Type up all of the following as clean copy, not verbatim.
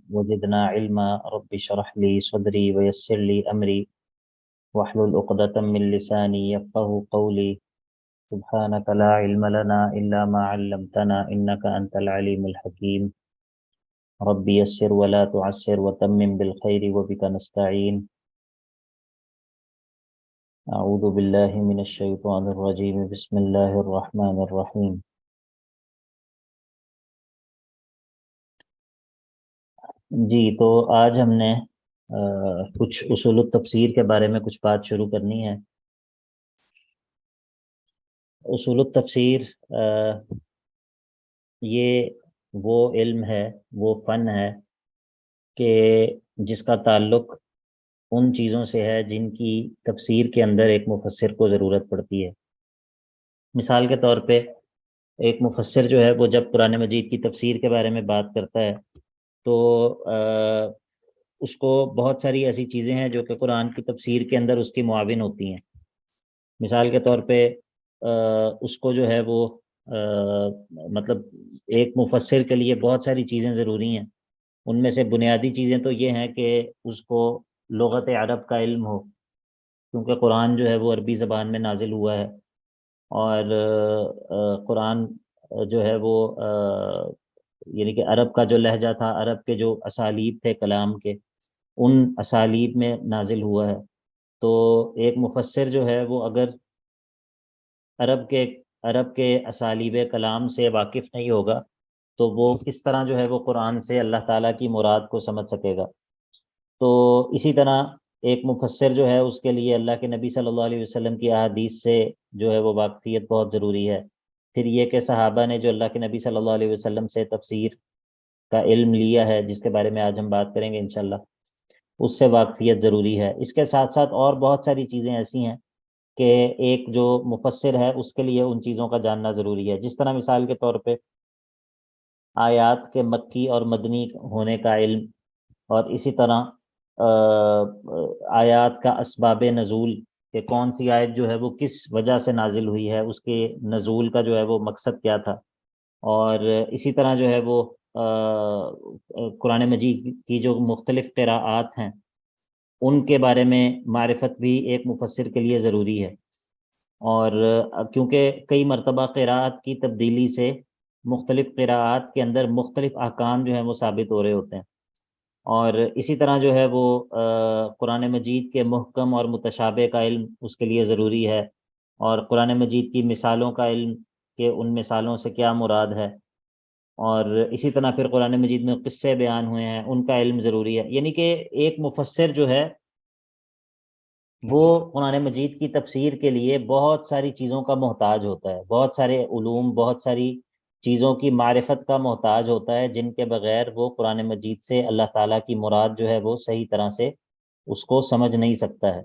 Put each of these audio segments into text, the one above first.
وزدنا علما رب اشرح لي صدري ويسر لي أمري واحلل عقدة من لساني يفقهوا قولي سبحانك لا علم لنا إلا ما علمتنا إنك أنت العليم الحكيم رب يسر ولا تعسر وتمم بالخير وبك نستعين أعوذ بالله من الشيطان الرجيم بسم الله الرحمن الرحيم جی تو آج ہم نے کچھ اصول التفسیر کے بارے میں کچھ بات شروع کرنی ہے۔ اصول التفسیر یہ وہ علم ہے، وہ فن ہے کہ جس کا تعلق ان چیزوں سے ہے جن کی تفسیر کے اندر ایک مفسر کو ضرورت پڑتی ہے۔ مثال کے طور پہ ایک مفسر جو ہے وہ جب قرآن مجید کی تفسیر کے بارے میں بات کرتا ہے تو اس کو بہت ساری ایسی چیزیں ہیں جو کہ قرآن کی تفسیر کے اندر اس کی معاون ہوتی ہیں۔ مثال کے طور پہ اس کو جو ہے وہ مطلب ایک مفسر کے لیے بہت ساری چیزیں ضروری ہیں۔ ان میں سے بنیادی چیزیں تو یہ ہیں کہ اس کو لغت عرب کا علم ہو، کیونکہ قرآن جو ہے وہ عربی زبان میں نازل ہوا ہے، اور قرآن جو ہے وہ یعنی کہ عرب کا جو لہجہ تھا، عرب کے جو اسالیب تھے کلام کے، ان اسالیب میں نازل ہوا ہے۔ تو ایک مفسر جو ہے وہ اگر عرب کے اسالیب کلام سے واقف نہیں ہوگا تو وہ کس طرح جو ہے وہ قرآن سے اللہ تعالیٰ کی مراد کو سمجھ سکے گا۔ تو اسی طرح ایک مفسر جو ہے اس کے لیے اللہ کے نبی صلی اللہ علیہ وسلم کی احادیث سے جو ہے وہ واقفیت بہت ضروری ہے۔ پھر یہ کہ صحابہ نے جو اللہ کے نبی صلی اللہ علیہ وسلم سے تفسیر کا علم لیا ہے، جس کے بارے میں آج ہم بات کریں گے انشاءاللہ، اس سے واقفیت ضروری ہے۔ اس کے ساتھ ساتھ اور بہت ساری چیزیں ایسی ہیں کہ ایک جو مفسر ہے اس کے لیے ان چیزوں کا جاننا ضروری ہے۔ جس طرح مثال کے طور پہ آیات کے مکی اور مدنی ہونے کا علم، اور اسی طرح آیات کا اسباب نزول کہ کون سی آیت جو ہے وہ کس وجہ سے نازل ہوئی ہے، اس کے نزول کا جو ہے وہ مقصد کیا تھا، اور اسی طرح جو ہے وہ قرآن مجید کی جو مختلف قراءات ہیں ان کے بارے میں معرفت بھی ایک مفسر کے لیے ضروری ہے۔ اور کیونکہ کئی مرتبہ قراءت کی تبدیلی سے مختلف قراءات کے اندر مختلف احکام جو ہیں وہ ثابت ہو رہے ہوتے ہیں، اور اسی طرح جو ہے وہ قرآن مجید کے محکم اور متشابہ کا علم اس کے لیے ضروری ہے، اور قرآن مجید کی مثالوں کا علم کہ ان مثالوں سے کیا مراد ہے، اور اسی طرح پھر قرآن مجید میں قصے بیان ہوئے ہیں ان کا علم ضروری ہے۔ یعنی کہ ایک مفسر جو ہے وہ قرآن مجید کی تفسیر کے لیے بہت ساری چیزوں کا محتاج ہوتا ہے، بہت سارے علوم، بہت ساری چیزوں کی معرفت کا محتاج ہوتا ہے، جن کے بغیر وہ قرآن مجید سے اللہ تعالیٰ کی مراد جو ہے وہ صحیح طرح سے اس کو سمجھ نہیں سکتا ہے۔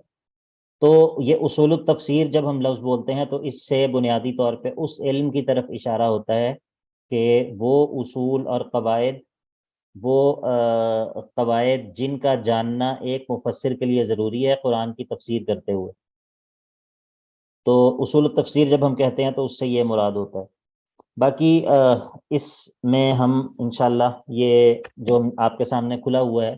تو یہ اصول التفسیر جب ہم لفظ بولتے ہیں تو اس سے بنیادی طور پہ اس علم کی طرف اشارہ ہوتا ہے کہ وہ اصول اور قواعد، وہ قواعد جن کا جاننا ایک مفسر کے لیے ضروری ہے قرآن کی تفسیر کرتے ہوئے۔ تو اصول التفسیر جب ہم کہتے ہیں تو اس سے یہ مراد ہوتا ہے۔ باقی اس میں ہم انشاءاللہ یہ جو آپ کے سامنے کھلا ہوا ہے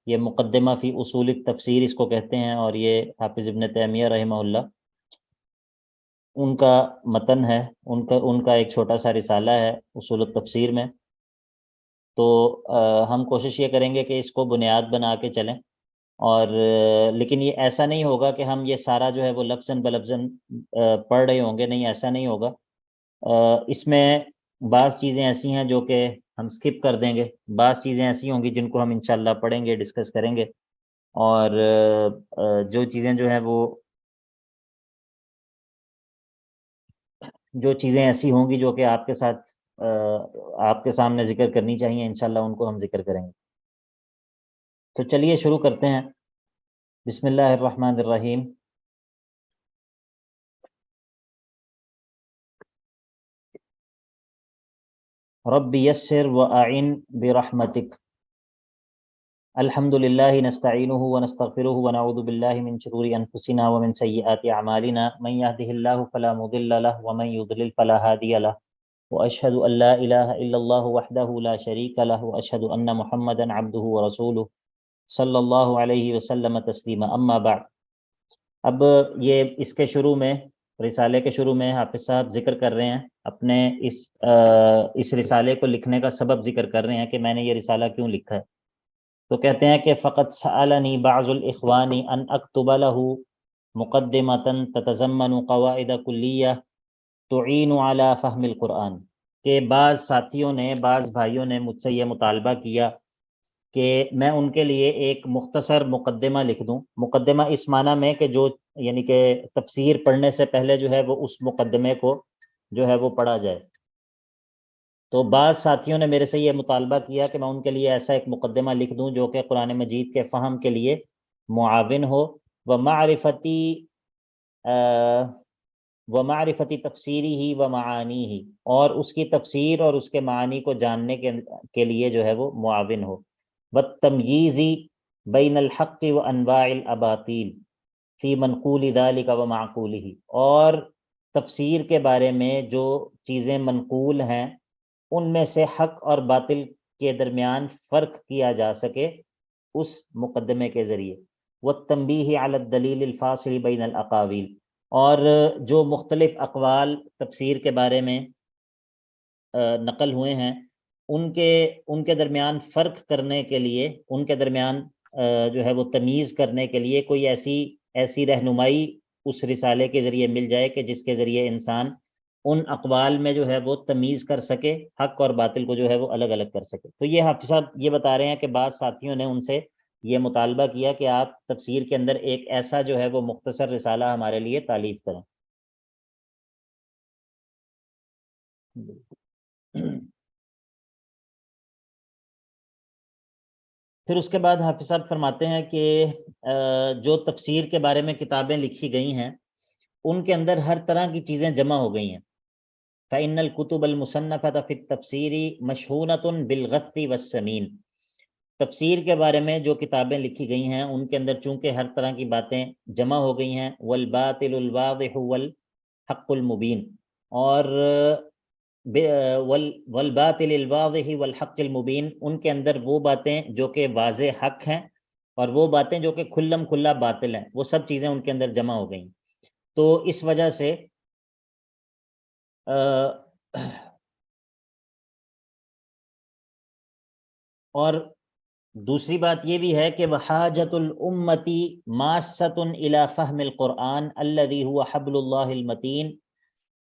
یہ مقدمہ فی اصول التفسیر اس کو کہتے ہیں، اور یہ حافظ ابن تیمیہ رحمہ اللہ ان کا متن ہے، ان کا ایک چھوٹا سا رسالہ ہے اصول التفسیر میں۔ تو ہم کوشش یہ کریں گے کہ اس کو بنیاد بنا کے چلیں، اور لیکن یہ ایسا نہیں ہوگا کہ ہم یہ سارا جو ہے وہ لفظاً بلفظاً پڑھ رہے ہوں گے، نہیں ایسا نہیں ہوگا۔ اس میں بعض چیزیں ایسی ہیں جو کہ ہم سکپ کر دیں گے، بعض چیزیں ایسی ہوں گی جن کو ہم انشاءاللہ پڑھیں گے، ڈسکس کریں گے، اور جو چیزیں ایسی ہوں گی جو کہ آپ کے ساتھ آپ کے سامنے ذکر کرنی چاہیے انشاءاللہ ان کو ہم ذکر کریں گے۔ تو چلیے شروع کرتے ہیں۔ بسم اللہ الرحمن الرحیم۔ رب یسر وأعن برحمتک الحمد للہ نستعینہ ونستغفرہ ونعوذ باللہ من شرور انفسنا ومن سیئات اعمالنا من یهده اللہ فلا مضل لہ ومن یضلل فلا ہادی لہ وأشهد أن لا إله إلا الله وحده لا شريك له وأشهد أن محمدا عبده ورسوله صلی اللہ علیہ وسلم تسلیما اما بعد۔ اب یہ اس کے شروع میں، رسالے کے شروع میں حافظ صاحب ذکر کر رہے ہیں اپنے اس رسالے کو لکھنے کا سبب ذکر کر رہے ہیں کہ میں نے یہ رسالہ کیوں لکھا ہے۔ تو کہتے ہیں کہ فقط سألنی بعض الاخوان ان اکتب له مقدمۃ تتضمن قواعد کلیہ تعین علی فہم القرآن، کہ بعض ساتھیوں نے، بعض بھائیوں نے مجھ سے یہ مطالبہ کیا کہ میں ان کے لیے ایک مختصر مقدمہ لکھ دوں۔ مقدمہ اس معنی میں کہ جو یعنی کہ تفسیر پڑھنے سے پہلے جو ہے وہ اس مقدمے کو جو ہے وہ پڑھا جائے۔ تو بعض ساتھیوں نے میرے سے یہ مطالبہ کیا کہ میں ان کے لیے ایسا ایک مقدمہ لکھ دوں جو کہ قرآن مجید کے فہم کے لیے معاون ہو، ومعرفتی تفسیری ہی و معانی ہی، اور اس کی تفسیر اور اس کے معانی کو جاننے کے لیے جو ہے وہ معاون ہو، والتمییز بین الحق و انواع الاباطیل فی منقول ذلک و معقولہ، اور تفسیر کے بارے میں جو چیزیں منقول ہیں ان میں سے حق اور باطل کے درمیان فرق کیا جا سکے اس مقدمے کے ذریعے، والتنبیہ علی الدلیل الفاصل بین الاقاویل، اور جو مختلف اقوال تفسیر کے بارے میں نقل ہوئے ہیں ان کے درمیان فرق کرنے کے لیے، ان کے درمیان جو ہے وہ تمیز کرنے کے لیے کوئی ایسی رہنمائی اس رسالے کے ذریعے مل جائے کہ جس کے ذریعے انسان ان اقوال میں جو ہے وہ تمیز کر سکے، حق اور باطل کو جو ہے وہ الگ الگ کر سکے۔ تو یہ حافظ صاحب یہ بتا رہے ہیں کہ بعض ساتھیوں نے ان سے یہ مطالبہ کیا کہ آپ تفسیر کے اندر ایک ایسا جو ہے وہ مختصر رسالہ ہمارے لیے تالیف کریں۔ پھر اس کے بعد حافظ صاحب فرماتے ہیں کہ جو تفسیر کے بارے میں کتابیں لکھی گئی ہیں ان کے اندر ہر طرح کی چیزیں جمع ہو گئی ہیں۔ فإن الكتب المصنفة في التفسير مشحونة بالغث والسمين، تفسیر کے بارے میں جو کتابیں لکھی گئی ہیں ان کے اندر چونکہ ہر طرح کی باتیں جمع ہو گئی ہیں، والباطل الواضح والحق المبین، اور والباطل الواضح والحق المبین، ان کے اندر وہ باتیں جو کہ واضح حق ہیں اور وہ باتیں جو کہ کھلم کھلا باطل ہیں، وہ سب چیزیں ان کے اندر جمع ہو گئیں۔ تو اس وجہ سے اور دوسری بات یہ بھی ہے کہ وحاجت الامتی ماست الی فہم القرآن الذی هو حبل اللہ المتین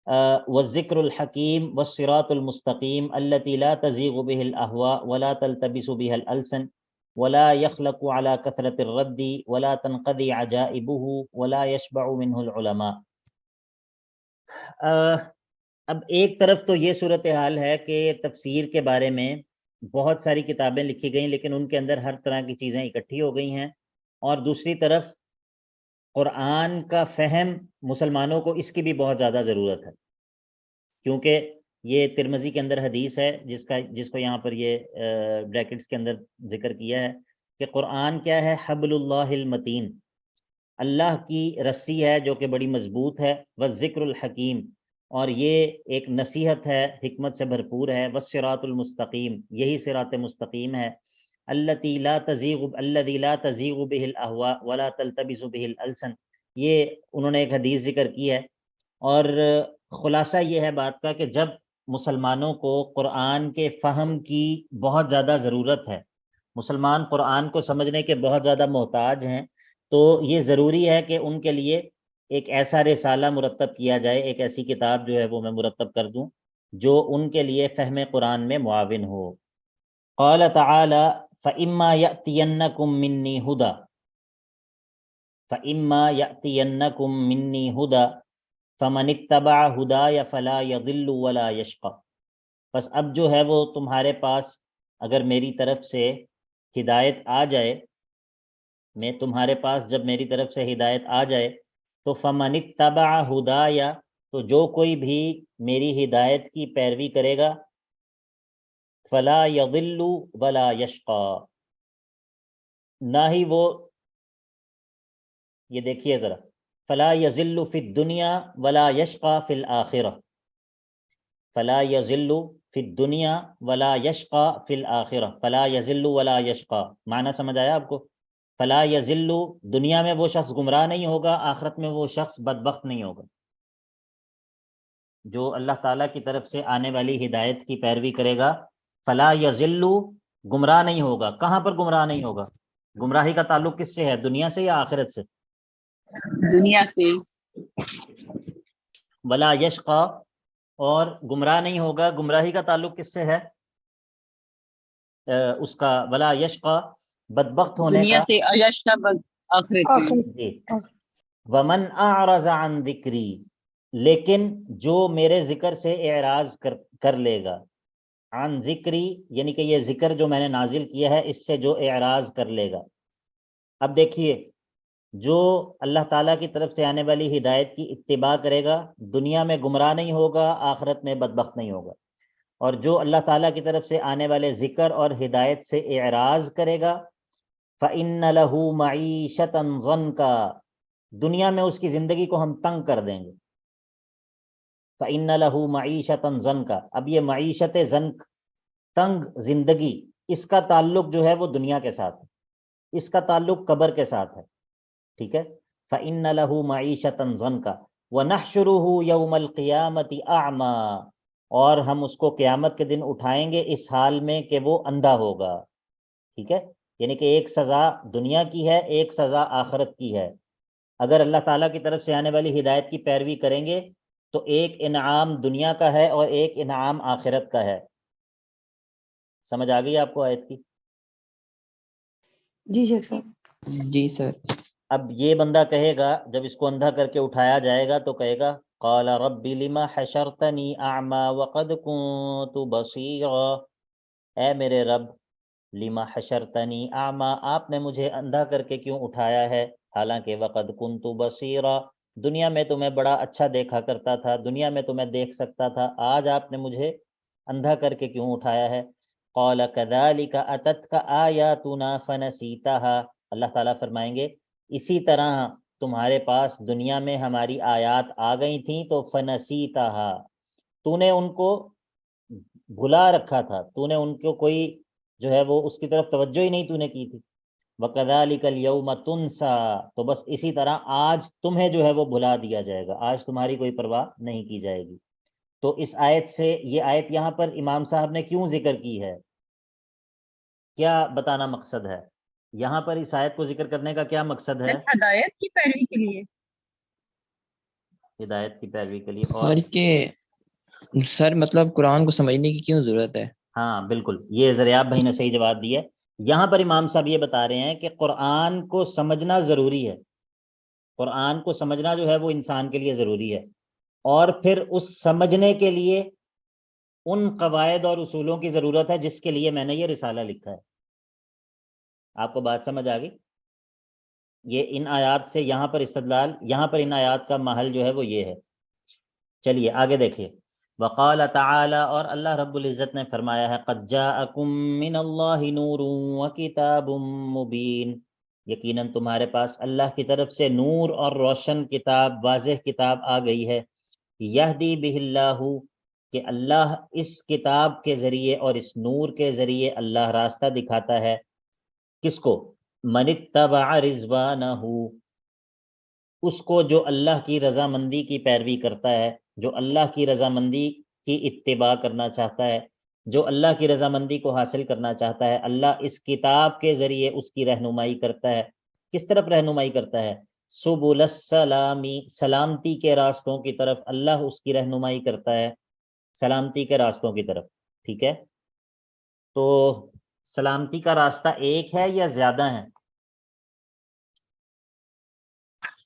والذکر الحکیم والصراط المستقیم التي لا تزیغ به الاہواء ولا تلتبس بها الالسن ولا يخلق على كثرة الرد ولا تنقضي عجائبه ولا يشبع منه العلماء۔ اب ایک طرف تو یہ صورتحال ہے کہ تفسیر کے بارے میں بہت ساری کتابیں لکھی گئیں لیکن ان کے اندر ہر طرح کی چیزیں اکٹھی ہو گئی ہیں، اور دوسری طرف قرآن کا فہم مسلمانوں کو اس کی بھی بہت زیادہ ضرورت ہے، کیونکہ یہ ترمذی کے اندر حدیث ہے جس کو یہاں پر یہ بریکٹس کے اندر ذکر کیا ہے کہ قرآن کیا ہے؟ حبل اللہ المتین، اللہ کی رسی ہے جو کہ بڑی مضبوط ہے، والذکر الحکیم، اور یہ ایک نصیحت ہے، حکمت سے بھرپور ہے، والصراط المستقیم، یہی صراط مستقیم ہے، الذی لا تزیغ به الاہواء ولا تلتبس به الالسن، یہ انہوں نے ایک حدیث ذکر کی ہے۔ اور خلاصہ یہ ہے بات کا کہ جب مسلمانوں کو قرآن کے فہم کی بہت زیادہ ضرورت ہے، مسلمان قرآن کو سمجھنے کے بہت زیادہ محتاج ہیں، تو یہ ضروری ہے کہ ان کے لیے ایک ایسا رسالہ مرتب کیا جائے، ایک ایسی کتاب جو ہے وہ میں مرتب کر دوں جو ان کے لیے فہم قرآن میں معاون ہو۔ قال تعالی فَإِمَّا يَأْتِيَنَّكُم مِّنِّي هُدًى فَإِمَّا يَأْتِيَنَّكُم مِّنِّي هُدًى فَمَنِ اتَّبَعَ هُدَايَ فَلَا يَضِلُّ وَلَا يَشْقَى، بس اب جو ہے وہ تمہارے پاس اگر میری طرف سے ہدایت آ جائے، میں تمہارے پاس جب میری طرف سے ہدایت آ جائے تو فَمَنِ اتَّبَعَ هُدَايَ، تو جو کوئی بھی میری ہدایت کی پیروی کرے گا، فَلَا يَضِلُّ وَلَا يَشْقَى، نہ ہی وہ، یہ دیکھیے ذرا، فَلَا يَضِلُّ فِي الدُّنْيَا وَلَا يَشْقَى فِي الْآخِرَةِ، فلا یذل فی الدنیا ولا یشقى فی الآخرہ، فلا یذل ولا یشقى معنی سمجھ آیا آپ کو؟ فلا یذل، دنیا میں وہ شخص گمراہ نہیں ہوگا، آخرت میں وہ شخص بدبخت نہیں ہوگا۔ جو اللہ تعالیٰ کی طرف سے آنے والی ہدایت کی پیروی کرے گا، فلا یذل، گمراہ نہیں ہوگا۔ کہاں پر گمراہ نہیں ہوگا؟ گمراہی کا تعلق کس سے ہے، دنیا سے یا آخرت سے؟ دنیا سے۔ ولا یشقى، اور گمراہ نہیں ہوگا، گمراہی کا تعلق کس سے ہے؟ اس کا ولا یشقى، بدبخت ہونے دنیا کا۔ سے، یشقى آخرت میں۔ جی، ومن اعرض عن ذکری، لیکن جو میرے ذکر سے اعراض کر لے گا، عن ذکری یعنی کہ یہ ذکر جو میں نے نازل کیا ہے اس سے جو اعراض کر لے گا۔ اب دیکھیے، جو اللہ تعالیٰ کی طرف سے آنے والی ہدایت کی اتباع کرے گا، دنیا میں گمراہ نہیں ہوگا، آخرت میں بدبخت نہیں ہوگا۔ اور جو اللہ تعالیٰ کی طرف سے آنے والے ذکر اور ہدایت سے اعراض کرے گا، فَإِنَّ لَهُ مَعِيشَةً ضَنْكَ، دنیا میں اس کی زندگی کو ہم تنگ کر دیں گے۔ فَإِنَّ لَهُ مَعِيشَةً ضَنْكَ، اب یہ معیشت ضنک، تنگ زندگی، اس کا تعلق جو ہے وہ دنیا کے ساتھ ہے، اس کا تعلق قبر کے ساتھ ہے، ٹھیک ہے؟ فَإِنَّ لَهُ مَعِيشَةً ضَنْكَ وَنَحْشُرُهُ يَوْمَ الْقِيَامَةِ أَعْمَى، اور ہم اس کو قیامت کے دن اٹھائیں گے اس حال میں کہ وہ اندھا ہوگا، ٹھیک ہے؟ یعنی کہ ایک سزا دنیا کی ہے، ایک سزا آخرت کی ہے۔ اگر اللہ تعالیٰ کی طرف سے آنے والی ہدایت کی پیروی کریں گے تو ایک انعام دنیا کا ہے اور ایک انعام آخرت کا ہے۔ سمجھ آ گئی آپ کو آیت کی؟ جی شیخ صاحب۔ جی سر۔ اب یہ بندہ کہے گا جب اس کو اندھا کر کے اٹھایا جائے گا تو کہے گا قال رب لما حشرتنی اعما وقد كنت بصیرا، اے میرے رب، لما حشرتنی اعما، آپ نے مجھے اندھا کر کے کیوں اٹھایا ہے، حالانکہ وقد كنت بصیرا، دنیا میں تو میں بڑا اچھا دیکھا کرتا تھا، دنیا میں تو میں دیکھ سکتا تھا، آج آپ نے مجھے اندھا کر کے کیوں اٹھایا ہے؟ قال كذلك اتتك آیاتنا فنسیتها، اللہ تعالیٰ فرمائیں گے اسی طرح تمہارے پاس دنیا میں ہماری آیات آ گئی تھیں تو فنسیتها، تو نے ان کو بھلا رکھا تھا، تو نے ان کو کوئی جو ہے وہ اس کی طرف توجہ ہی نہیں تو نے کی تھی۔ وَكَذَلِكَ الْيَوْمَ تُنْسَى، تو بس اسی طرح آج تمہیں جو ہے وہ بھلا دیا جائے گا، آج تمہاری کوئی پرواہ نہیں کی جائے گی۔ تو اس آیت سے، یہ آیت یہاں پر امام صاحب نے کیوں ذکر کی ہے، کیا بتانا مقصد ہے یہاں پر اس آیت کو ذکر کرنے کا؟ کیا مقصد ہے؟ ہدایت کی پیروی کے لیے۔ ہدایت کی پیروی کے لیے۔ اور اور کہ سر مطلب قرآن کو سمجھنے کی کیوں ضرورت ہے؟ ہاں بالکل، یہ زریاب بھائی نے صحیح جواب دیا ہے۔ یہاں پر امام صاحب یہ بتا رہے ہیں کہ قرآن کو سمجھنا ضروری ہے، قرآن کو سمجھنا جو ہے وہ انسان کے لیے ضروری ہے، اور پھر اس سمجھنے کے لیے ان قواعد اور اصولوں کی ضرورت ہے جس کے لیے میں نے یہ رسالہ لکھا ہے۔ آپ کو بات سمجھ آ گئی؟ یہ ان آیات سے یہاں پر استدلال، یہاں پر ان آیات کا محل جو ہے وہ یہ ہے۔ چلیے آگے دیکھیے، وقال تعالی، اور اللہ رب العزت نے فرمایا ہے قد جاءکم من اللہ نور وکتاب مبین، یقیناً تمہارے پاس اللہ کی طرف سے نور اور روشن کتاب، واضح کتاب آ گئی ہے، یہدی بہ اللہ، کہ اللہ اس کتاب کے ذریعے اور اس نور کے ذریعے اللہ راستہ دکھاتا ہے، کس کو؟ من اتبع رضوانہ، اس کو جو اللہ کی رضامندی کی پیروی کرتا ہے، جو اللہ کی رضامندی کی اتباع کرنا چاہتا ہے، جو اللہ کی رضامندی کو حاصل کرنا چاہتا ہے، اللہ اس کتاب کے ذریعے اس کی رہنمائی کرتا ہے۔ کس طرف رہنمائی کرتا ہے؟ سبل السلامی، سلامتی کے راستوں کی طرف اللہ اس کی رہنمائی کرتا ہے، سلامتی کے راستوں کی طرف، ٹھیک ہے؟ تو سلامتی کا راستہ ایک ہے یا زیادہ ہیں؟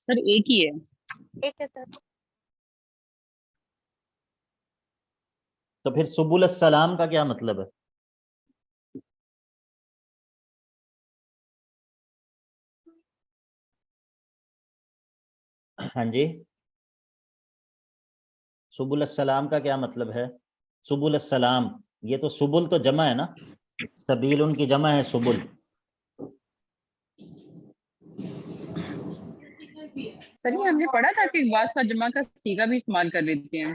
سر ایک ہی ہے۔ ایک ہے سر۔ تو پھر سبل السلام کا کیا مطلب ہے؟ ہاں جی، سبل السلام کا کیا مطلب ہے؟ سبل السلام، یہ تو سبل تو جمع ہے نا، سبیل ان کی جمع ہے سبل۔ سر یہ ہم نے پڑھا تھا کہ بعض جمع کا صیغہ بھی استعمال کر لیتے ہیں۔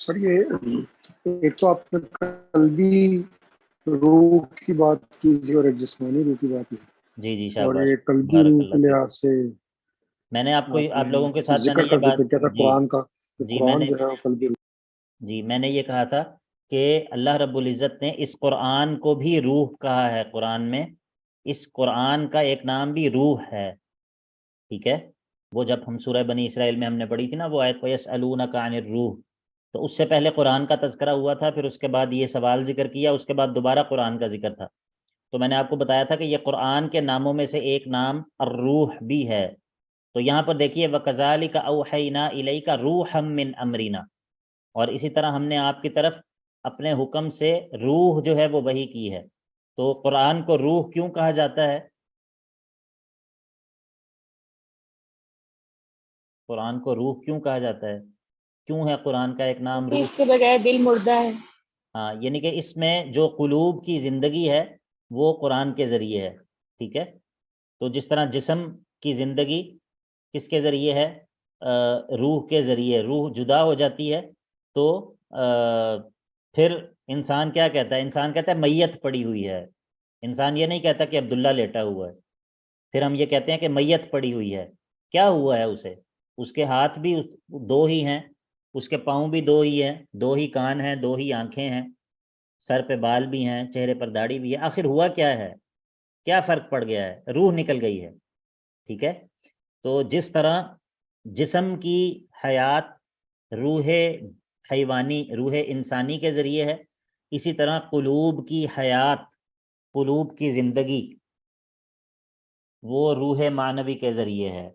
سر یہ ایک تو آپ نے قلبی روح کی بات کی تھی اور ایک جسمانی روح کی بات کی، جی جی اور شاباش، یہ قلبی بارک روح اللہ کے فیک۔ لحاظ سے میں نے آپ نے لوگوں کے ساتھ میں نے ذکر یہ کا بات، ذکر کیا تھا جی قرآن کا، کہ جی قرآن جو ہے وہ قلبی روح۔ جی میں نے یہ کہا تھا کہ اللہ رب العزت نے اس قرآن کو بھی روح کہا ہے، قرآن میں اس قرآن کا ایک نام بھی روح ہے، ٹھیک ہے؟ وہ جب ہم سورہ بنی اسرائیل میں ہم نے پڑھی تھی نا وہ آیت وَيَسْأَلُونَكَ عَنِ الروح، تو اس سے پہلے قرآن کا تذکرہ ہوا تھا، پھر اس کے بعد یہ سوال ذکر کیا، اس کے بعد دوبارہ قرآن کا ذکر تھا۔ تو میں نے آپ کو بتایا تھا کہ یہ قرآن کے ناموں میں سے ایک نام الروح بھی ہے۔ تو یہاں پر دیکھیے وَكَذَلِكَ أَوْحَيْنَا إِلَيْكَ رُوحًا مِّنْ أَمْرِنَا، اور اسی طرح ہم نے آپ کی طرف اپنے حکم سے روح جو ہے وہ وحی کی ہے۔ تو قرآن کو روح کیوں کہا جاتا ہے؟ قرآن کو روح کیوں کہا جاتا ہے؟ کیوں ہے قرآن کا ایک نام روح؟ اس کے بغیر دل مردہ ہے۔ ہاں، یعنی کہ اس میں جو قلوب کی زندگی ہے وہ قرآن کے ذریعے ہے، ٹھیک ہے؟ تو جس طرح جسم کی زندگی کس کے ذریعے ہے؟ روح کے ذریعے۔ روح جدا ہو جاتی ہے تو پھر انسان کیا کہتا ہے؟ انسان کہتا ہے میت پڑی ہوئی ہے۔ انسان یہ نہیں کہتا کہ عبداللہ لیٹا ہوا ہے، پھر ہم یہ کہتے ہیں کہ میت پڑی ہوئی ہے۔ کیا ہوا ہے اسے؟ اس کے ہاتھ بھی دو ہی ہیں، اس کے پاؤں بھی دو ہی ہیں، دو ہی کان ہیں، دو ہی آنکھیں ہیں، سر پہ بال بھی ہیں، چہرے پر داڑھی بھی ہے، آخر ہوا کیا ہے؟ کیا فرق پڑ گیا ہے؟ روح نکل گئی ہے، ٹھیک ہے؟ تو جس طرح جسم کی حیات روح حیوانی، روح انسانی کے ذریعے ہے، اسی طرح قلوب کی حیات، قلوب کی زندگی وہ روح معنوی کے ذریعے ہے۔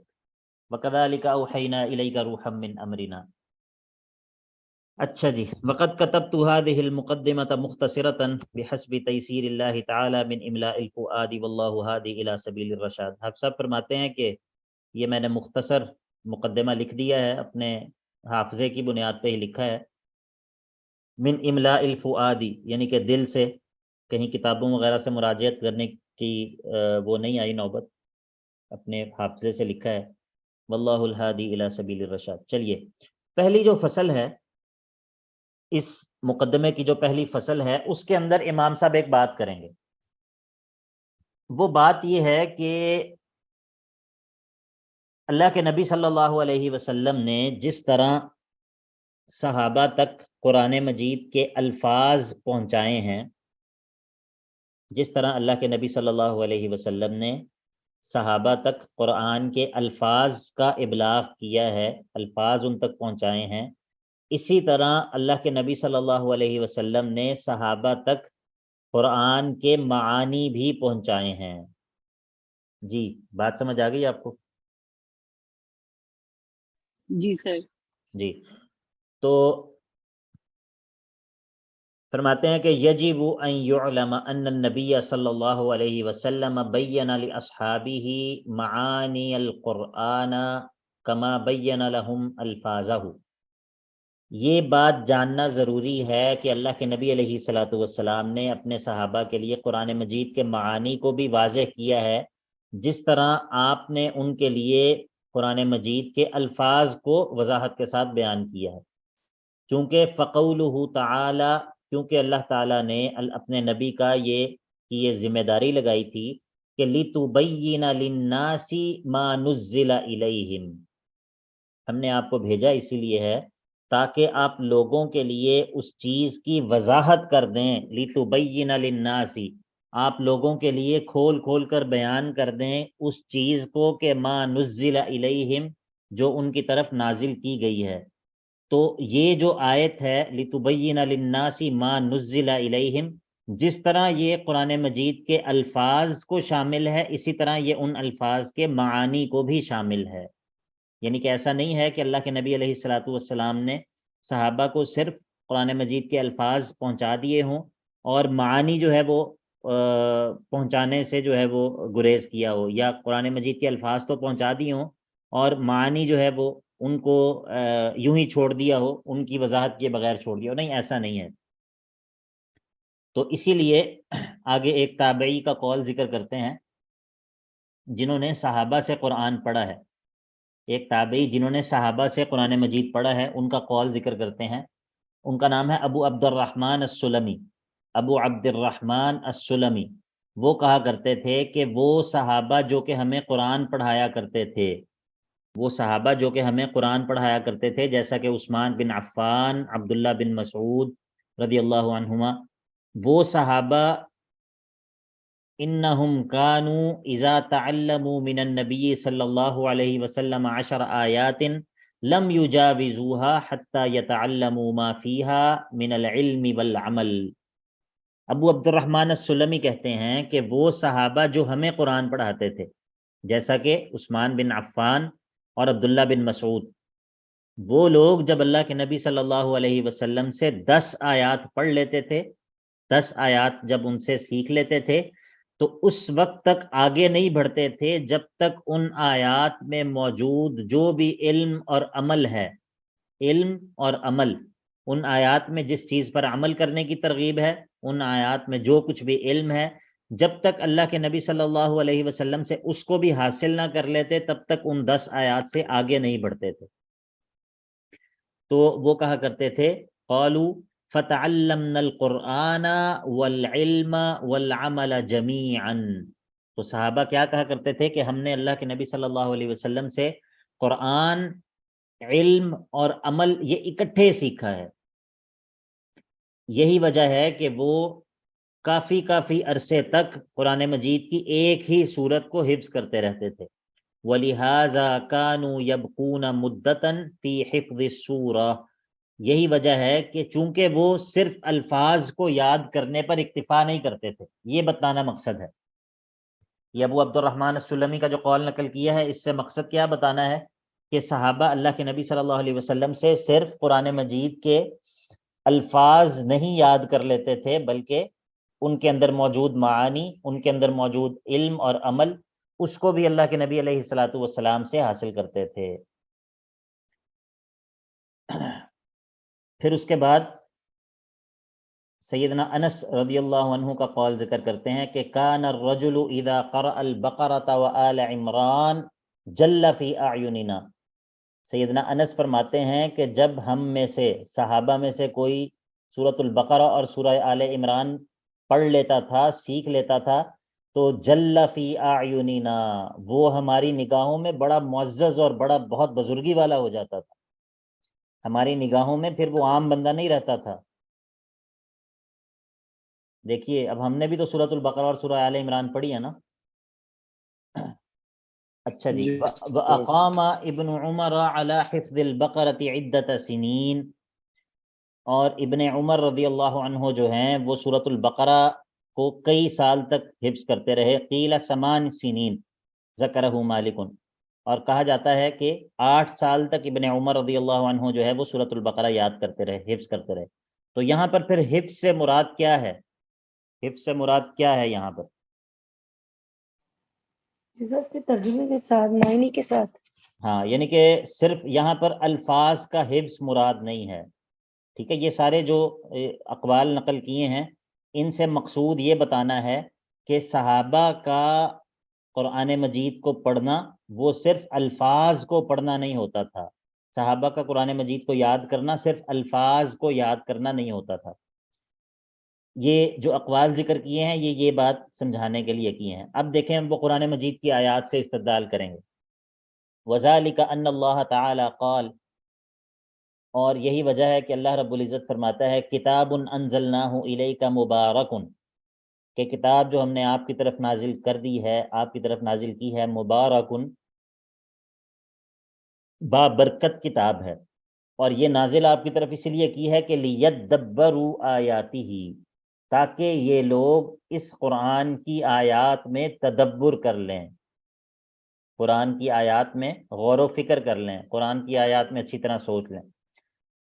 وَكَذَلِكَ أَوْحَيْنَا إِلَيْكَ رُوحًا مِّنْ أَمْرِنَا۔ اچھا جی، وقد كتبت هذه المقدمة مختصرة بحسب تيسير الله تعالى من املاء الفؤاد والله هادي الى سبيل الرشاد۔ آپ سب فرماتے ہیں کہ یہ میں نے مختصر مقدمہ لکھ دیا ہے، اپنے حافظے کی بنیاد پہ ہی لکھا ہے۔ من املاء الفؤاد یعنی کہ دل سے، کہیں کتابوں وغیرہ سے مراجعت کرنے کی وہ نہیں آئی نوبت، اپنے حافظے سے لکھا ہے۔ واللہ الہادی الی سبیل الرشاد۔ چلیے، پہلی جو فصل ہے، اس مقدمے کی جو پہلی فصل ہے، اس کے اندر امام صاحب ایک بات کریں گے۔ وہ بات یہ ہے کہ اللہ کے نبی صلی اللہ علیہ وسلم نے جس طرح صحابہ تک قرآن مجید کے الفاظ پہنچائے ہیں، جس طرح اللہ کے نبی صلی اللہ علیہ وسلم نے صحابہ تک قرآن کے الفاظ کا ابلاغ کیا ہے، الفاظ ان تک پہنچائے ہیں، اسی طرح اللہ کے نبی صلی اللہ علیہ وسلم نے صحابہ تک قرآن کے معانی بھی پہنچائے ہیں۔ جی، بات سمجھ آ گئی آپ کو؟ جی سر۔ جی، تو فرماتے ہیں کہ یجب ان یعلم ان النبی صلی اللہ علیہ وسلم بین لاصحابہ معانی القرآن کما بین لهم الفاظہ۔ یہ بات جاننا ضروری ہے کہ اللہ کے نبی علیہ الصلوۃ والسلام نے اپنے صحابہ کے لیے قرآن مجید کے معانی کو بھی واضح کیا ہے، جس طرح آپ نے ان کے لیے قرآن مجید کے الفاظ کو وضاحت کے ساتھ بیان کیا ہے۔ کیونکہ فقولہ تعالی، کیونکہ اللہ تعالیٰ نے اپنے نبی کا یہ ذمہ داری لگائی تھی کہ لِتُبَيِّنَ لِلنَّاسِ مَا نُزِّلَ إِلَيْهِمْ، ہم نے آپ کو بھیجا اسی لیے ہے تاکہ آپ لوگوں کے لیے اس چیز کی وضاحت کر دیں، لِتُبَيِّنَ لِلنَّاسِ، آپ لوگوں کے لیے کھول کھول کر بیان کر دیں اس چیز کو کہ مَا نُزِّلَ إِلَيْهِمْ، جو ان کی طرف نازل کی گئی ہے۔ تو یہ جو آیت ہے لِتُبَيِّنَ لِلنَّاسِ مَا نُزِّلَ إِلَيْهِمْ، جس طرح یہ قرآن مجید کے الفاظ کو شامل ہے، اسی طرح یہ ان الفاظ کے معانی کو بھی شامل ہے۔ یعنی کہ ایسا نہیں ہے کہ اللہ کے نبی علیہ الصلوۃ والسلام نے صحابہ کو صرف قرآن مجید کے الفاظ پہنچا دیے ہوں اور معانی جو ہے وہ پہنچانے سے جو ہے وہ گریز کیا ہو، یا قرآن مجید کے الفاظ تو پہنچا دیے ہوں اور معانی جو ہے وہ ان کو یوں ہی چھوڑ دیا ہو، ان کی وضاحت کے بغیر چھوڑ دیا ہو، نہیں، ایسا نہیں ہے۔ تو اسی لیے آگے ایک تابعی کا قول ذکر کرتے ہیں جنہوں نے صحابہ سے قرآن پڑھا ہے، ایک تابعی جنہوں نے صحابہ سے قرآن مجید پڑھا ہے، ان کا قول ذکر کرتے ہیں۔ ان کا نام ہے ابو عبد الرحمن السلمی، ابو عبد الرحمن السلمی، وہ کہا کرتے تھے کہ وہ صحابہ جو کہ ہمیں قرآن پڑھایا کرتے تھے، وہ صحابہ جو کہ ہمیں قرآن پڑھایا کرتے تھے، جیسا کہ عثمان بن عفان، عبداللہ بن مسعود رضی اللہ عنہما، وہ صحابہ انہم کانوا اذا تعلموا من النبی صلی اللہ علیہ وسلم 10 آیات لم یجاوزوها حتی یتعلموا ما فیہا من العلم والعمل۔ ابو عبد الرحمن السلمی کہتے ہیں کہ وہ صحابہ جو ہمیں قرآن پڑھاتے تھے، جیسا کہ عثمان بن عفان اور عبداللہ بن مسعود، وہ لوگ جب اللہ کے نبی صلی اللہ علیہ وسلم سے 10 آیات پڑھ لیتے تھے، 10 آیات جب ان سے سیکھ لیتے تھے تو اس وقت تک آگے نہیں بڑھتے تھے جب تک ان آیات میں موجود جو بھی علم اور عمل ہے، علم اور عمل، ان آیات میں جس چیز پر عمل کرنے کی ترغیب ہے، ان آیات میں جو کچھ بھی علم ہے، جب تک اللہ کے نبی صلی اللہ علیہ وسلم سے اس کو بھی حاصل نہ کر لیتے تب تک ان 10 آیات سے آگے نہیں بڑھتے تھے۔ تو وہ کہا کرتے تھے قالوا فتعلمنا القرآن والعلم والعمل جميعا، تو صحابہ کیا کہا کرتے تھے کہ ہم نے اللہ کے نبی صلی اللہ علیہ وسلم سے قرآن، علم اور عمل یہ اکٹھے سیکھا ہے۔ یہی وجہ ہے کہ وہ کافی عرصے تک قرآن مجید کی ایک ہی صورت کو حفظ کرتے رہتے تھے۔ وَلِهَذَا كَانُوا يَبْقُونَ مُدَّةً فِي حِفْظِ السُّورَةِ، یہی وجہ ہے کہ چونکہ وہ صرف الفاظ کو یاد کرنے پر اکتفا نہیں کرتے تھے، یہ بتانا مقصد ہے۔ یہ ابو عبد الرحمن السلمی کا جو قول نقل کیا ہے، اس سے مقصد کیا بتانا ہے کہ صحابہ اللہ کے نبی صلی اللہ علیہ وسلم سے صرف قرآن مجید کے الفاظ نہیں یاد کر لیتے تھے، بلکہ ان کے اندر موجود معانی، ان کے اندر موجود علم اور عمل، اس کو بھی اللہ کے نبی علیہ الصلاۃ والسلام سے حاصل کرتے تھے۔ پھر اس کے بعد سیدنا انس رضی اللہ عنہ کا قول ذکر کرتے ہیں کہ کان الرجل اذا قرأ البقرة وآل عمران جل فی اعیننا، سیدنا انس فرماتے ہیں کہ جب ہم میں سے، صحابہ میں سے کوئی سورۃ البقرہ اور سورہ آل عمران پڑھ لیتا تھا، سیکھ لیتا تھا، تو جل فی اعیننا، وہ ہماری نگاہوں میں بڑا معزز اور بڑا بہت بزرگی والا ہو جاتا تھا، ہماری نگاہوں میں پھر وہ عام بندہ نہیں رہتا تھا۔ دیکھیے اب ہم نے بھی تو سورۃ البقرہ اور سورہ آل عمران پڑھی ہے نا۔ اچھا جی، وَأَقَامَ ابن عمر علی حفظ البقرۃ عدۃ سنین، اور ابن عمر رضی اللہ عنہ جو ہیں وہ سورۃ البقرہ کو کئی سال تک حفظ کرتے رہے۔ قیل 8 سنین ذکرہ مالک، اور کہا جاتا ہے کہ 8 سال تک ابن عمر رضی اللہ عنہ جو ہے وہ سورۃ البقرہ یاد کرتے رہے، حفظ کرتے رہے۔ تو یہاں پر پھر حفظ سے مراد کیا ہے؟ حفظ سے مراد کیا ہے یہاں پر؟ اس کے ترجمے کے ساتھ، معنی کے ساتھ، ہاں، یعنی کہ صرف یہاں پر الفاظ کا حفظ مراد نہیں ہے، ٹھیک ہے۔ یہ سارے جو اقوال نقل کیے ہیں، ان سے مقصود یہ بتانا ہے کہ صحابہ کا قرآن مجید کو پڑھنا وہ صرف الفاظ کو پڑھنا نہیں ہوتا تھا، صحابہ کا قرآن مجید کو یاد کرنا صرف الفاظ کو یاد کرنا نہیں ہوتا تھا۔ یہ جو اقوال ذکر کیے ہیں یہ بات سمجھانے کے لیے کیے ہیں۔ اب دیکھیں وہ قرآن مجید کی آیات سے استدلال کریں گے۔ وَذَلِكَ أَنَّ اللَّهَ تَعَالَى قَالَ، اور یہی وجہ ہے کہ اللہ رب العزت فرماتا ہے کتاب انزلناہ الیک مبارک، کہ کتاب جو ہم نے آپ کی طرف نازل کر دی ہے، آپ کی طرف نازل کی ہے، مبارکن بابرکت کتاب ہے، اور یہ نازل آپ کی طرف اس لیے کی ہے کہ لیدبروا آیاتہ، تاکہ یہ لوگ اس قرآن کی آیات میں تدبر کر لیں، قرآن کی آیات میں غور و فکر کر لیں، قرآن کی آیات میں اچھی طرح سوچ لیں۔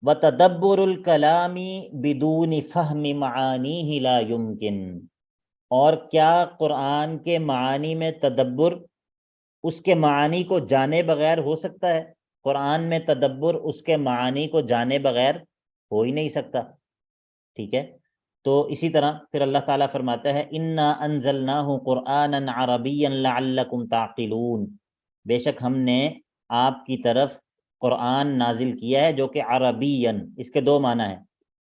وَتَدَبُّرُ الْكَلَامِ بِدُونِ فَهْمِ مَعَانِيهِ لَا يُمْكِنُ، اور کیا قرآن کے معانی میں تدبر اس کے معانی کو جانے بغیر ہو سکتا ہے؟ قرآن میں تدبر اس کے معانی کو جانے بغیر ہو ہی نہیں سکتا، ٹھیک ہے۔ تو اسی طرح پھر اللہ تعالیٰ فرماتا ہے اِنَّا أَنزَلْنَاهُ قُرْآنًا عَرَبِيًّا لَعَلَّكُمْ تَعْقِلُونَ، بے شک ہم نے آپ کی طرف قرآن نازل کیا ہے جو کہ عربین، اس کے 2 معنی ہیں،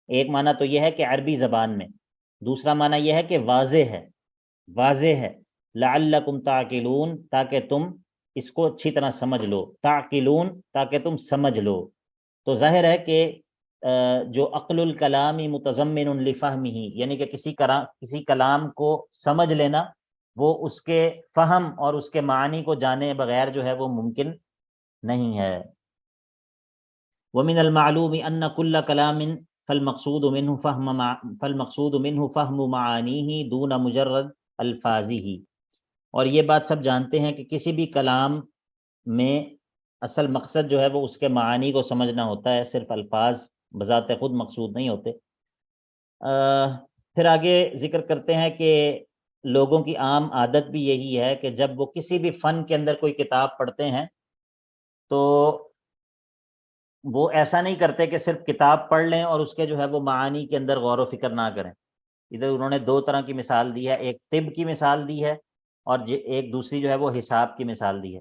ایک معنی تو یہ ہے کہ عربی زبان میں، دوسرا معنی یہ ہے کہ واضح ہے لعلکم تعقلون، تاکہ تم اس کو اچھی طرح سمجھ لو، تعقلون تاکہ تم سمجھ لو۔ تو ظاہر ہے کہ جو عقل الکلام متضمن لفہمہ، یعنی کہ کسی کلام کو سمجھ لینا وہ اس کے فہم اور اس کے معنی کو جانے بغیر جو ہے وہ ممکن نہیں ہے۔ ومن المعلوم ان كل كلام فالمقصود منه فهم معانیہ دون مجرد الفاظہ، اور یہ بات سب جانتے ہیں کہ کسی بھی کلام میں اصل مقصد جو ہے وہ اس کے معانی کو سمجھنا ہوتا ہے، صرف الفاظ بذات خود مقصود نہیں ہوتے۔ پھر آگے ذکر کرتے ہیں کہ لوگوں کی عام عادت بھی یہی ہے کہ جب وہ کسی بھی فن کے اندر کوئی کتاب پڑھتے ہیں تو وہ ایسا نہیں کرتے کہ صرف کتاب پڑھ لیں اور اس کے جو ہے وہ معانی کے اندر غور و فکر نہ کریں۔ ادھر انہوں نے دو طرح کی مثال دی ہے، ایک طب کی مثال دی ہے اور ایک دوسری جو ہے وہ حساب کی مثال دی ہے۔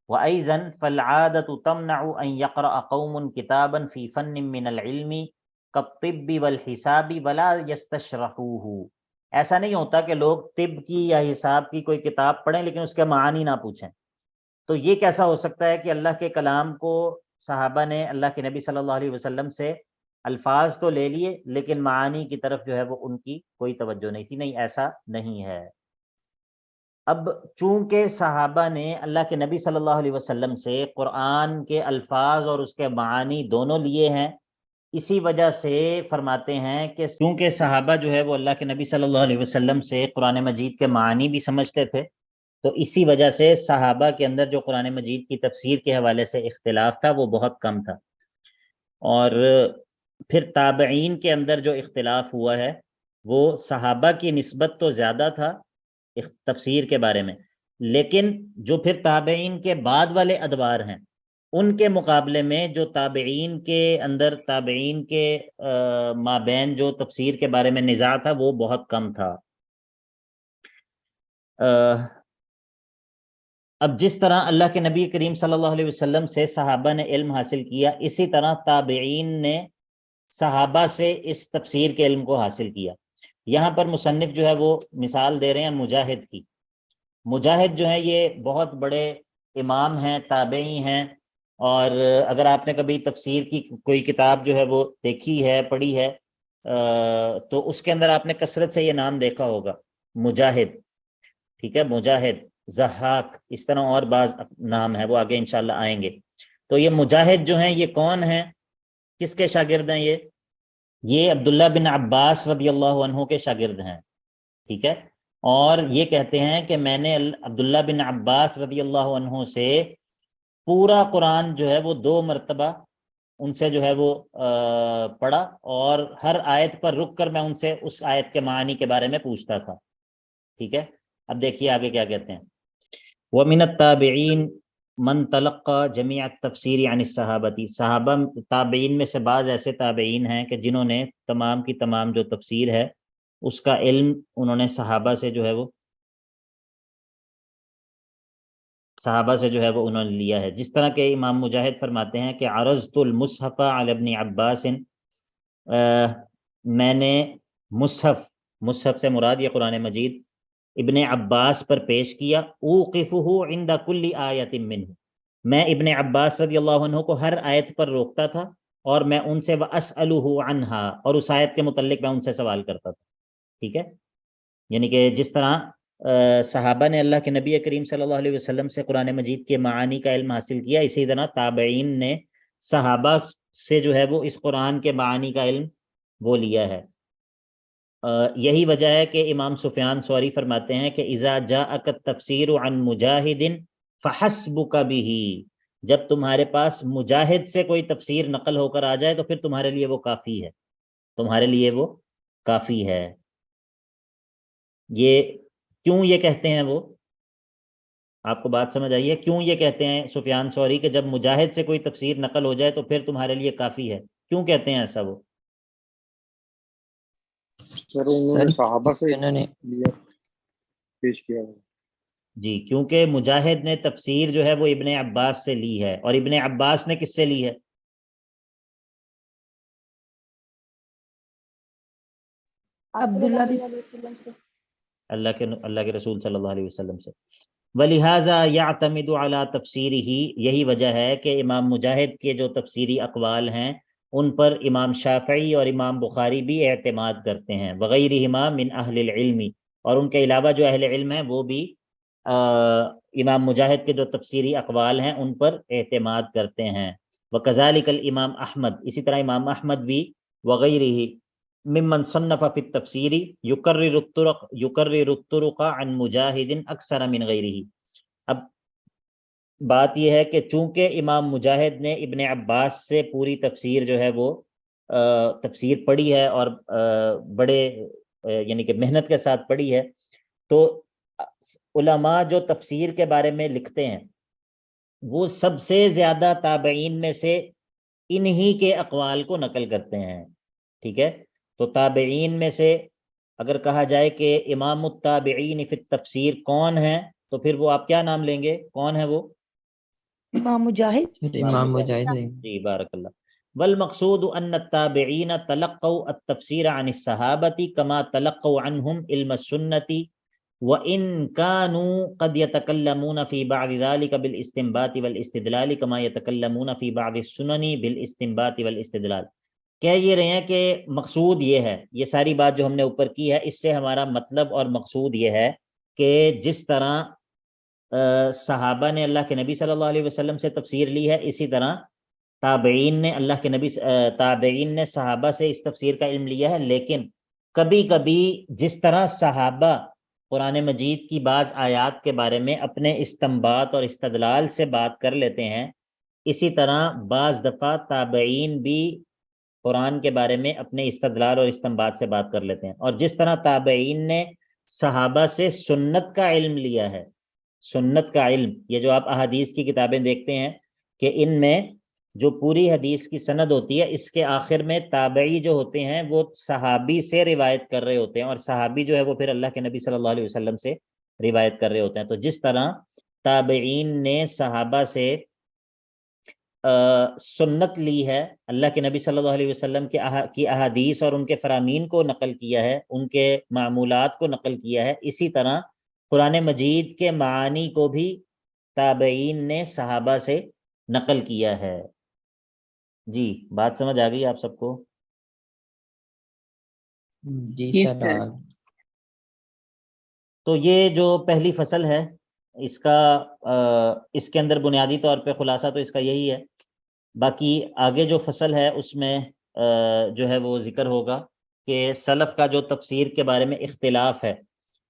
وَأَيْضًا فَالْعَادَةُ تَمْنَعُ أَنْ يَقْرَأَ قَوْمٌ كِتَابًا فِي فَنٍّ مِّنَ الْعِلْمِ كَالطِّبِّ وَالْحِسَابِ وَلَا يَسْتَشْرَحُوهُ۔ ایسا نہیں ہوتا کہ لوگ طب کی یا حساب کی کوئی کتاب پڑھیں لیکن اس کے معانی نہ پوچھیں۔ تو یہ کیسا ہو سکتا ہے کہ اللہ کے کلام کو صحابہ نے اللہ کے نبی صلی اللہ علیہ وسلم سے الفاظ تو لے لیے لیکن معانی کی طرف جو ہے وہ ان کی کوئی توجہ نہیں تھی؟ نہیں، ایسا نہیں ہے۔ اب چونکہ صحابہ نے اللہ کے نبی صلی اللہ علیہ وسلم سے قرآن کے الفاظ اور اس کے معانی دونوں لیے ہیں، اسی وجہ سے فرماتے ہیں کہ چونکہ صحابہ جو ہے وہ اللہ کے نبی صلی اللہ علیہ وسلم سے قرآن مجید کے معانی بھی سمجھتے تھے، تو اسی وجہ سے صحابہ کے اندر جو قرآن مجید کی تفسیر کے حوالے سے اختلاف تھا وہ بہت کم تھا۔ اور پھر تابعین کے اندر جو اختلاف ہوا ہے وہ صحابہ کی نسبت تو زیادہ تھا تفسیر کے بارے میں، لیکن جو پھر تابعین کے بعد والے ادوار ہیں ان کے مقابلے میں جو تابعین کے اندر تابعین کے مابین جو تفسیر کے بارے میں نزاع تھا وہ بہت کم تھا۔ اب جس طرح اللہ کے نبی کریم صلی اللہ علیہ وسلم سے صحابہ نے علم حاصل کیا، اسی طرح تابعین نے صحابہ سے اس تفسیر کے علم کو حاصل کیا۔ یہاں پر مصنف جو ہے وہ مثال دے رہے ہیں مجاہد کی۔ مجاہد جو ہے یہ بہت بڑے امام ہیں، تابعی ہیں، اور اگر آپ نے کبھی تفسیر کی کوئی کتاب جو ہے وہ دیکھی ہے، پڑھی ہے، تو اس کے اندر آپ نے کثرت سے یہ نام دیکھا ہوگا، مجاہد، ٹھیک ہے، مجاہد، ضحاک، اس طرح اور بعض نام ہے وہ آگے انشاءاللہ آئیں گے۔ تو یہ مجاہد جو ہیں یہ کون ہیں، کس کے شاگرد ہیں؟ یہ عبداللہ بن عباس رضی اللہ عنہ کے شاگرد ہیں، ٹھیک ہے، اور یہ کہتے ہیں کہ میں نے عبداللہ بن عباس رضی اللہ عنہ سے پورا قرآن جو ہے وہ 2 مرتبہ ان سے جو ہے وہ پڑھا، اور ہر آیت پر رک کر میں ان سے اس آیت کے معنی کے بارے میں پوچھتا تھا، ٹھیک ہے۔ اب دیکھیے آگے کیا کہتے ہیں، وَمِنَ التَّابِعِينَ من تلقى جميع التفسير عن الصحابة، صحابہ تابعین میں سے بعض ایسے تابعین ہیں کہ جنہوں نے تمام کی تمام جو تفسیر ہے اس کا علم انہوں نے صحابہ سے جو ہے وہ انہوں نے لیا ہے۔ جس طرح کہ امام مجاہد فرماتے ہیں کہ عرضت المصحف علی ابن عباس، میں نے مصحف سے مراد یہ قرآن مجید ابن عباس پر پیش کیا، اوقفہ عند کل آیت منہ، میں ابن عباس رضی اللہ عنہ کو ہر آیت پر روکتا تھا اور میں ان سے واسألہ عنہا، اور اس آیت کے متعلق میں ان سے سوال کرتا تھا، ٹھیک ہے۔ یعنی کہ جس طرح صحابہ نے اللہ کے نبی کریم صلی اللہ علیہ وسلم سے قرآن مجید کے معانی کا علم حاصل کیا، اسی طرح تابعین نے صحابہ سے جو ہے وہ اس قرآن کے معانی کا علم وہ لیا ہے۔ یہی وجہ ہے کہ امام سفیان ثوری فرماتے ہیں کہ اذا جاءک التفسیر عن مجاہد فحسبک بہ، جب تمہارے پاس مجاہد سے کوئی تفسیر نقل ہو کر آ جائے تو پھر تمہارے لیے وہ کافی ہے، تمہارے لیے وہ کافی ہے۔ یہ کیوں یہ کہتے ہیں، وہ آپ کو بات سمجھ آئیے کیوں یہ کہتے ہیں سفیان ثوری کہ جب مجاہد سے کوئی تفسیر نقل ہو جائے تو پھر تمہارے لیے کافی ہے؟ کیوں کہتے ہیں ایسا وہ؟ سر انہوں نے صحابہ سے انہوں نے لیا، پیش کیا ہے۔ جی، کیونکہ مجاہد نے تفسیر جو ہے وہ ابن عباس سے لی ہے، اور ابن عباس نے کس سے لی ہے؟ عبداللہ بھی اللہ کے رسول صلی اللہ علیہ وسلم سے. وَلِهَذَا يَعْتَمِدُ عَلَى تَفْسِيرِهِ، یہی وجہ ہے کہ امام مجاہد کے جو تفسیری اقوال ہیں ان پر امام شافعی اور امام بخاری بھی اعتماد کرتے ہیں. وَغَيْرِهِمَا مِنْ أَهْلِ الْعِلْمِ، اور ان کے علاوہ جو اہل علم ہیں وہ بھی امام مجاہد کے جو تفسیری اقوال ہیں ان پر اعتماد کرتے ہیں. وَكَذَلِكَ الامام احمد، اسی طرح امام احمد بھی وغیرہ ممن صنف فی التفسیر یکرر الطرق عن مجاہد اکثر من غیرہ. اب بات یہ ہے کہ چونکہ امام مجاہد نے ابن عباس سے پوری تفسیر جو ہے وہ تفسیر پڑھی ہے اور بڑے یعنی کہ محنت کے ساتھ پڑھی ہے، تو علماء جو تفسیر کے بارے میں لکھتے ہیں وہ سب سے زیادہ تابعین میں سے انہی کے اقوال کو نقل کرتے ہیں. ٹھیک ہے، تو تابعین میں سے اگر کہا جائے کہ امام التابعین فی التفسیر کون ہیں تو پھر وہ آپ کیا نام لیں گے؟ کون ہے وہ؟ امام مجاہد. امام مجاہد ہیں. جی بارک اللہ. والمقصود ان التابعین تلقوا التفسیر عن الصحابة كما تلقوا عنهم علم السنة وان كانوا قد يتكلمون في بعض ذلك بالاستنباط والاستدلال كما يتكلمون في بعض السنن بالاستنباط والاستدلال. کہہ یہ رہے ہیں کہ مقصود یہ ہے، یہ ساری بات جو ہم نے اوپر کی ہے اس سے ہمارا مطلب اور مقصود یہ ہے کہ جس طرح صحابہ نے اللہ کے نبی صلی اللہ علیہ وسلم سے تفسیر لی ہے، اسی طرح تابعین نے صحابہ سے اس تفسیر کا علم لیا ہے. لیکن کبھی کبھی جس طرح صحابہ قرآن مجید کی بعض آیات کے بارے میں اپنے استنباط اور استدلال سے بات کر لیتے ہیں، اسی طرح بعض دفعہ تابعین بھی قرآن کے بارے میں اپنے استدلال اور استنباط سے بات کر لیتے ہیں. اور جس طرح تابعین نے صحابہ سے سنت کا علم لیا ہے، سنت کا علم، یہ جو آپ احادیث کی کتابیں دیکھتے ہیں کہ ان میں جو پوری حدیث کی سند ہوتی ہے اس کے آخر میں تابعی جو ہوتے ہیں وہ صحابی سے روایت کر رہے ہوتے ہیں، اور صحابی جو ہے وہ پھر اللہ کے نبی صلی اللہ علیہ وسلم سے روایت کر رہے ہوتے ہیں. تو جس طرح تابعین نے صحابہ سے سنت لی ہے، اللہ کے نبی صلی اللہ علیہ وسلم کی احادیث اور ان کے فرامین کو نقل کیا ہے، ان کے معمولات کو نقل کیا ہے، اسی طرح قرآن مجید کے معانی کو بھی تابعین نے صحابہ سے نقل کیا ہے. جی بات سمجھ آ گئی آپ سب کو؟ جی سر. تو یہ جو پہلی فصل ہے اس کا اس کے اندر بنیادی طور پہ خلاصہ تو اس کا یہی ہے. باقی آگے جو فصل ہے اس میں جو ہے وہ ذکر ہوگا کہ سلف کا جو تفسیر کے بارے میں اختلاف ہے،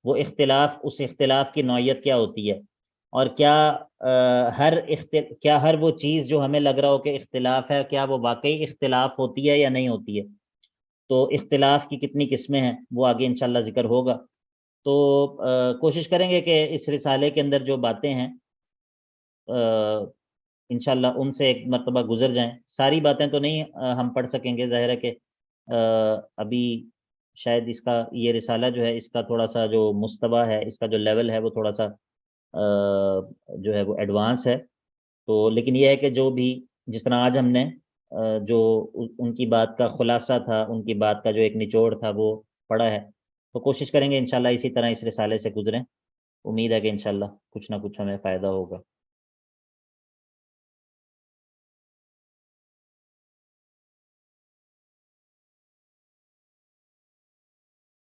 وہ اختلاف، اس اختلاف کی نوعیت کیا ہوتی ہے، اور کیا ہر وہ چیز جو ہمیں لگ رہا ہو کہ اختلاف ہے کیا وہ واقعی اختلاف ہوتی ہے یا نہیں ہوتی ہے. تو اختلاف کی کتنی قسمیں ہیں وہ آگے انشاءاللہ ذکر ہوگا. تو کوشش کریں گے کہ اس رسالے کے اندر جو باتیں ہیں انشاءاللہ ان سے ایک مرتبہ گزر جائیں. ساری باتیں تو نہیں ہم پڑھ سکیں گے، ظاہر ہے کہ ابھی شاید اس کا یہ رسالہ جو ہے اس کا تھوڑا سا جو مستویٰ ہے، اس کا جو لیول ہے وہ تھوڑا سا جو ہے وہ ایڈوانس ہے. تو لیکن یہ ہے کہ جو بھی جس طرح آج ہم نے جو ان کی بات کا خلاصہ تھا، ان کی بات کا جو ایک نچوڑ تھا وہ پڑھا ہے، تو کوشش کریں گے انشاءاللہ اسی طرح اس رسالے سے گزریں. امید ہے کہ انشاءاللہ کچھ نہ کچھ ہمیں فائدہ ہوگا.